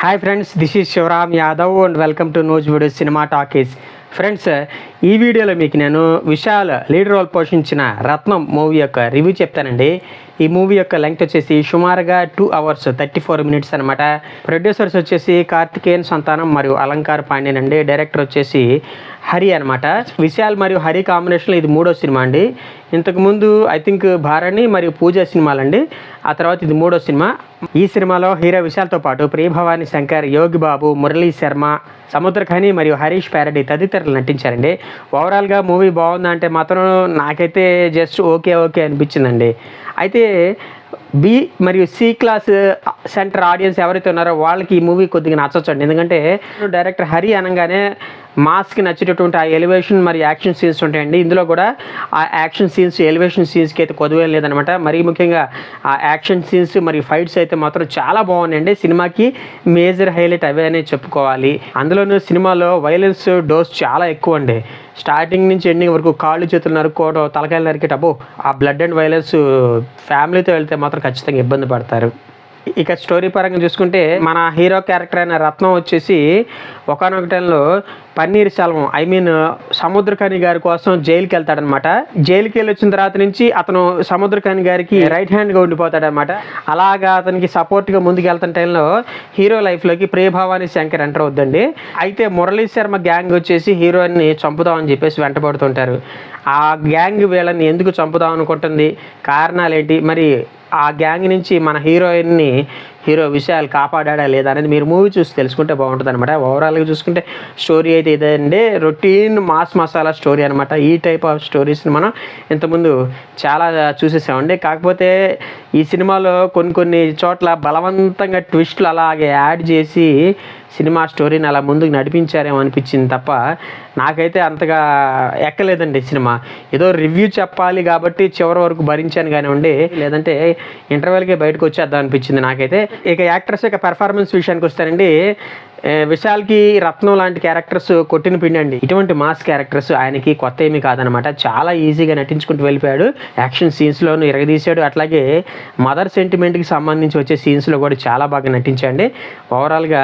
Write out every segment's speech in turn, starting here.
Hi friends, this is Shivaram Yadav and welcome to nose video cinema talkies. Friends, ఈ వీడియోలో మీకు నేను విశాల్ లీడ్ రోల్ పోషించిన రత్నం మూవీ యొక్క రివ్యూ చెప్తానండి. ఈ మూవీ యొక్క లెంగ్త్ వచ్చేసి సుమారుగా 2 hours 34 minutes అనమాట. ప్రొడ్యూసర్స్ వచ్చేసి కార్తికేయన్ సంతానం మరియు అలంకార్ పాండ్యన్ అండి. డైరెక్టర్ వచ్చేసి హరి అనమాట. విశాల్ మరియు హరి కాంబినేషన్లో ఇది 3వ సినిమా అండి. ఇంతకుముందు ఐ థింక్ భారణి మరియు పూజ సినిమాలండి. ఆ తర్వాత ఇది 3వ సినిమా. ఈ సినిమాలో హీరో విశాల్తో పాటు ప్రియభవాని శంకర్, యోగి బాబు, మురళీ శర్మ, సముద్రఖని మరియు హరీష్ ప్యారడి తదితరులు నటించారండి. ఓవరాల్గా మూవీ బాగుందా అంటే మాత్రం నాకైతే జస్ట్ ఓకే అనిపించిందండి. అయితే బి మరియు సి క్లాస్ సెంటర్ ఆడియన్స్ ఎవరైతే ఉన్నారో వాళ్ళకి ఈ మూవీ కొద్దిగా నచ్చొచ్చండి. ఎందుకంటే డైరెక్టర్ హరి అనగానే మాస్కి నచ్చేటటువంటి ఆ ఎలివేషన్ మరియు యాక్షన్ సీన్స్ ఉంటాయండి. ఇందులో కూడా ఆ యాక్షన్ సీన్స్, ఎలివేషన్ సీన్స్కి అయితే కొద్దిగా లేదనమాట. మరీ ముఖ్యంగా ఆ యాక్షన్ సీన్స్ మరియు ఫైట్స్ అయితే మాత్రం చాలా బాగున్నాయండి. సినిమాకి మేజర్ హైలైట్ అవే అనే చెప్పుకోవాలి. అందులోనూ సినిమాలో వైలెన్స్ డోస్ చాలా ఎక్కువ అండి. స్టార్టింగ్ నుంచి ఎండింగ్ వరకు కాళ్ళు చేతులు నరుక్కోవడం, తలకాయలు నరికేటప్పుడు ఆ బ్లడ్ అండ్ వైలెన్స్ ఫ్యామిలీతో వెళ్తే మాత్రం ఖచ్చితంగా ఇబ్బంది పడతారు. ఇక స్టోరీ పరంగా చూసుకుంటే మన హీరో క్యారెక్టర్ అయిన రత్నం వచ్చేసి ఒకానొక టైంలో పన్నీర్ సెల్వం సముద్రఖని గారి కోసం జైలుకి వెళ్తాడనమాట. జైలుకి వెళ్ళి వచ్చిన తర్వాత నుంచి అతను సముద్రఖని గారికి రైట్ హ్యాండ్గా ఉండిపోతాడనమాట. అలాగా అతనికి సపోర్ట్గా ముందుకు వెళ్తున్న టైంలో హీరో లైఫ్లోకి ప్రియభవాని శంకర్ ఎంటర్ అవుద్దండి. అయితే మురళీ శర్మ గ్యాంగ్ వచ్చేసి హీరోయిన్ని చంపుదామని చెప్పేసి వెంటబడుతుంటారు. ఆ గ్యాంగ్ వీళ్ళని ఎందుకు చంపుదాం అనుకుంటుంది, కారణాలు ఏంటి, మరి ఆ గ్యాంగ్ నుంచి మన హీరో విశాల్ కాపాడా లేదా అనేది మీరు మూవీ చూసి తెలుసుకుంటే బాగుంటుంది అనమాట. ఓవరాల్గా చూసుకుంటే స్టోరీ అయితే ఇదండి. రొటీన్ మాస్ మసాలా స్టోరీ అనమాట. ఈ టైప్ ఆఫ్ స్టోరీస్ని మనం ఇంతకుముందు చాలా చూసేసామండి. కాకపోతే ఈ సినిమాలో కొన్ని చోట్ల బలవంతంగా ట్విస్టులు అలాగే యాడ్ చేసి సినిమా స్టోరీని అలా ముందుకు నడిపించారేమో అనిపించింది తప్ప నాకైతే అంతగా ఎక్కలేదండి సినిమా. ఏదో రివ్యూ చెప్పాలి కాబట్టి చివరి వరకు భరించాను కానివ్వండి, లేదంటే ఇంటర్వెల్కే బయటకు వచ్చేద్దాం అనిపించింది నాకైతే. ఇక యాక్టర్స్ యొక్క పెర్ఫార్మెన్స్ విషయానికి వస్తానండి. విశాల్కి రత్నం లాంటి క్యారెక్టర్స్ కొట్టిన పిండి అండి. ఇటువంటి మాస్ క్యారెక్టర్స్ ఆయనకి కొత్త ఏమీ కాదనమాట. చాలా ఈజీగా నటించుకుంటూ వెళ్ళిపోయాడు. యాక్షన్ సీన్స్లోనూ ఇరగదీశాడు. అట్లాగే మదర్ సెంటిమెంట్కి సంబంధించి వచ్చే సీన్స్లో కూడా చాలా బాగా నటించండి. ఓవరాల్గా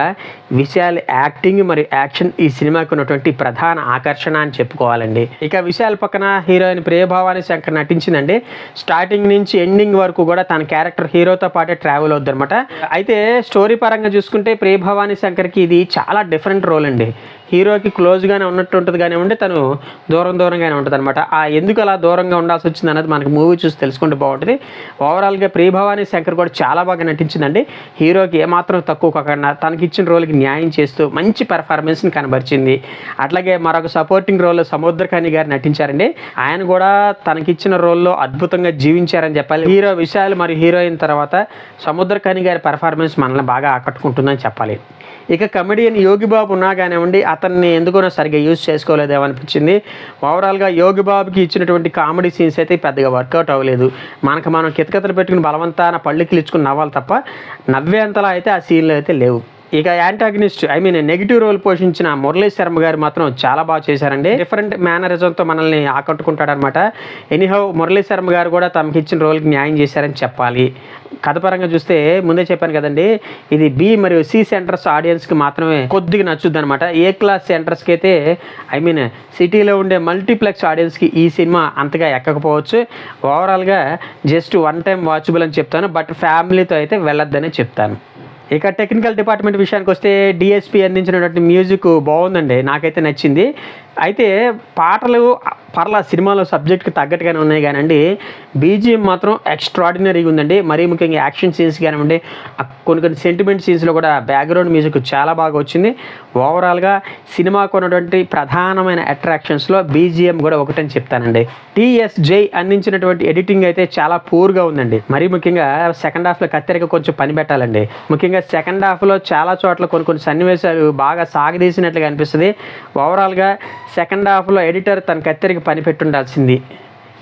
విశాల్ యాక్టింగ్ మరియు యాక్షన్ ఈ సినిమాకి ఉన్నటువంటి ప్రధాన ఆకర్షణ అని చెప్పుకోవాలండి. ఇక విశాల్ పక్కన హీరోయిన్ ప్రియభవాని శంకర్ నటించిందండి. స్టార్టింగ్ నుంచి ఎండింగ్ వరకు కూడా తన క్యారెక్టర్ హీరోతో పాటే ట్రావెల్ అవుద్ది అనమాట. అయితే స్టోరీ పరంగా చూసుకుంటే ప్రియభవాని శంకర్కి ఇది చాలా డిఫరెంట్ రోల్ అండి. హీరోకి క్లోజ్గానే ఉన్నట్టు ఉంటుంది కానివ్వండి, తను దూరంగానే ఉంటుంది అనమాట. ఎందుకు అలా దూరంగా ఉండాల్సి వచ్చింది అన్నది మనకి మూవీ చూసి తెలుసుకుంటే బాగుంటుంది. ఓవరాల్గా ప్రియభవాని శంకర్ కూడా చాలా బాగా నటించిందండి. హీరోకి ఏమాత్రం తక్కువ కాకుండా తనకి ఇచ్చిన రోల్కి న్యాయం చేస్తూ మంచి పెర్ఫార్మెన్స్ని కనబరిచింది. అట్లాగే మరొక సపోర్టింగ్ రోల్లో సముద్రఖని గారు నటించారండి. ఆయన కూడా తనకిచ్చిన రోల్లో అద్భుతంగా జీవించారని చెప్పాలి. హీరో విశాల్ మరియు హీరోయిన్ తర్వాత సముద్రఖని గారి పెర్ఫార్మెన్స్ మనల్ని బాగా ఆకట్టుకుంటుందని చెప్పాలి. ఇక కమెడియన్ యోగి బాబు ఉన్నా కానివ్వండి, అతన్ని ఎందుకో సరిగ్గా యూజ్ చేసుకోలేదేమో అనిపించింది. ఓవరాల్గా యోగి బాబుకి ఇచ్చినటువంటి కామెడీ సీన్స్ అయితే పెద్దగా వర్కౌట్ అవ్వలేదు. మనం కితకితలు పెట్టుకుని బలవంతాన పళ్ళుకి ఇచ్చుకుని నవ్వాలి తప్ప నవ్వేంతలా అయితే ఆ సీన్లో అయితే లేవు. ఇక యాంటాగనిస్ట్ నెగిటివ్ రోల్ పోషించిన మురళీ శర్మ గారు మాత్రం చాలా బాగా చేశారండి. డిఫరెంట్ మేనరిజంతో మనల్ని ఆకట్టుకుంటాడనమాట. ఎనీహౌ మురళీ శర్మ గారు కూడా తమకి ఇచ్చిన రోల్కి న్యాయం చేశారని చెప్పాలి. కథ పరంగా చూస్తే ముందే చెప్పాను కదండి, ఇది బి మరియు సి సెంటర్స్ ఆడియన్స్కి మాత్రమే కొద్దిగా నచ్చుద్ది అనమాట. ఏ క్లాస్ సెంటర్స్కి అయితే సిటీలో ఉండే మల్టీప్లెక్స్ ఆడియన్స్కి ఈ సినిమా అంతగా ఎక్కకపోవచ్చు. ఓవరాల్గా జస్ట్ వన్ టైం వాచబుల్ అని చెప్తాను, బట్ ఫ్యామిలీతో అయితే వెళ్ళొద్దనే చెప్తాను. ఇక టెక్నికల్ డిపార్ట్మెంట్ విషయానికి వస్తే డిఎస్పి అందించినటువంటి మ్యూజిక్ బాగుందండి, నాకైతే నచ్చింది. అయితే పాటలు పర్లా సినిమాలో సబ్జెక్ట్కి తగ్గట్టుగానే ఉన్నాయి కానివ్వండి, బీజిఎం మాత్రం ఎక్స్ట్రాడినరీగా ఉందండి. మరీ ముఖ్యంగా యాక్షన్ సీన్స్ కానివ్వండి, కొన్ని సెంటిమెంట్ సీన్స్లో కూడా బ్యాక్గ్రౌండ్ మ్యూజిక్ చాలా బాగా వచ్చింది. ఓవరాల్గా సినిమాకు ఉన్నటువంటి ప్రధానమైన అట్రాక్షన్స్లో బీజిఎం కూడా ఒకటని చెప్తానండి. టీఎస్జే అందించినటువంటి ఎడిటింగ్ అయితే చాలా పూర్గా ఉందండి. మరీ ముఖ్యంగా సెకండ్ హాఫ్లో కత్తెరగా కొంచెం పని పెట్టాలండి. ముఖ్యంగా సెకండ్ హాఫ్లో చాలా చోట్ల కొన్ని సన్నివేశాలు బాగా సాగదీసినట్లుగా అనిపిస్తుంది. ఓవరాల్గా సెకండ్ హాఫ్లో ఎడిటర్ తన కత్తెరకి పని పెట్టుండాల్సింది.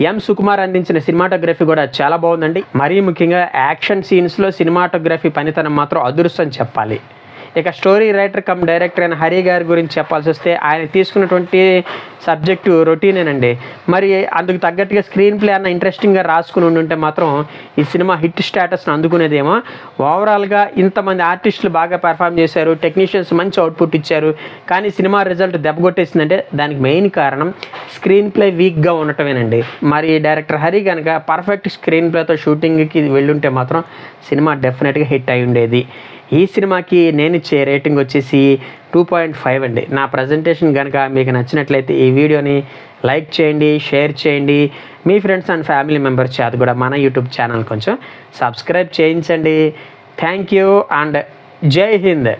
ఎం సుకుమార్ అందించిన సినిమాటోగ్రఫీ కూడా చాలా బాగుందండి. మరీ ముఖ్యంగా యాక్షన్ సీన్స్లో సినిమాటోగ్రఫీ పనితనం మాత్రం అదృష్టం చెప్పాలి. ఇక స్టోరీ రైటర్ కమ్ డైరెక్టర్ అయిన హరి గారి గురించి చెప్పాల్సి వస్తే ఆయన తీసుకున్నటువంటి సబ్జెక్టు రొటీనేనండి. మరి అందుకు తగ్గట్టుగా స్క్రీన్ ప్లే అన్న ఇంట్రెస్టింగ్గా రాసుకుని ఉండుంటే మాత్రం ఈ సినిమా హిట్ స్టేటస్ను అందుకునేదేమో. ఓవరాల్గా ఇంతమంది ఆర్టిస్టులు బాగా పెర్ఫామ్ చేశారు, టెక్నీషియన్స్ మంచి అవుట్పుట్ ఇచ్చారు, కానీ సినిమా రిజల్ట్ దెబ్బకొట్టేసిందంటే దానికి మెయిన్ కారణం స్క్రీన్ ప్లే వీక్గా ఉండటమేనండి. మరి డైరెక్టర్ హరి కనుక పర్ఫెక్ట్ స్క్రీన్ ప్లేతో షూటింగ్కి వెళ్ళుంటే మాత్రం సినిమా డెఫినెట్గా హిట్ అయి ఉండేది. ఈ సినిమాకి నేను ఇచ్చే రేటింగ్ వచ్చేసి 2.5 అండి. నా ప్రజెంటేషన్ కనుక మీకు నచ్చినట్లయితే ఈ వీడియోని లైక్ చేయండి, షేర్ చేయండి, మీ ఫ్రెండ్స్ అండ్ ఫ్యామిలీ మెంబర్స్ చేత కూడా మన యూట్యూబ్ ఛానల్ కొంచెం సబ్స్క్రైబ్ చేయించండి. థ్యాంక్ యూ అండ్ జై హింద్.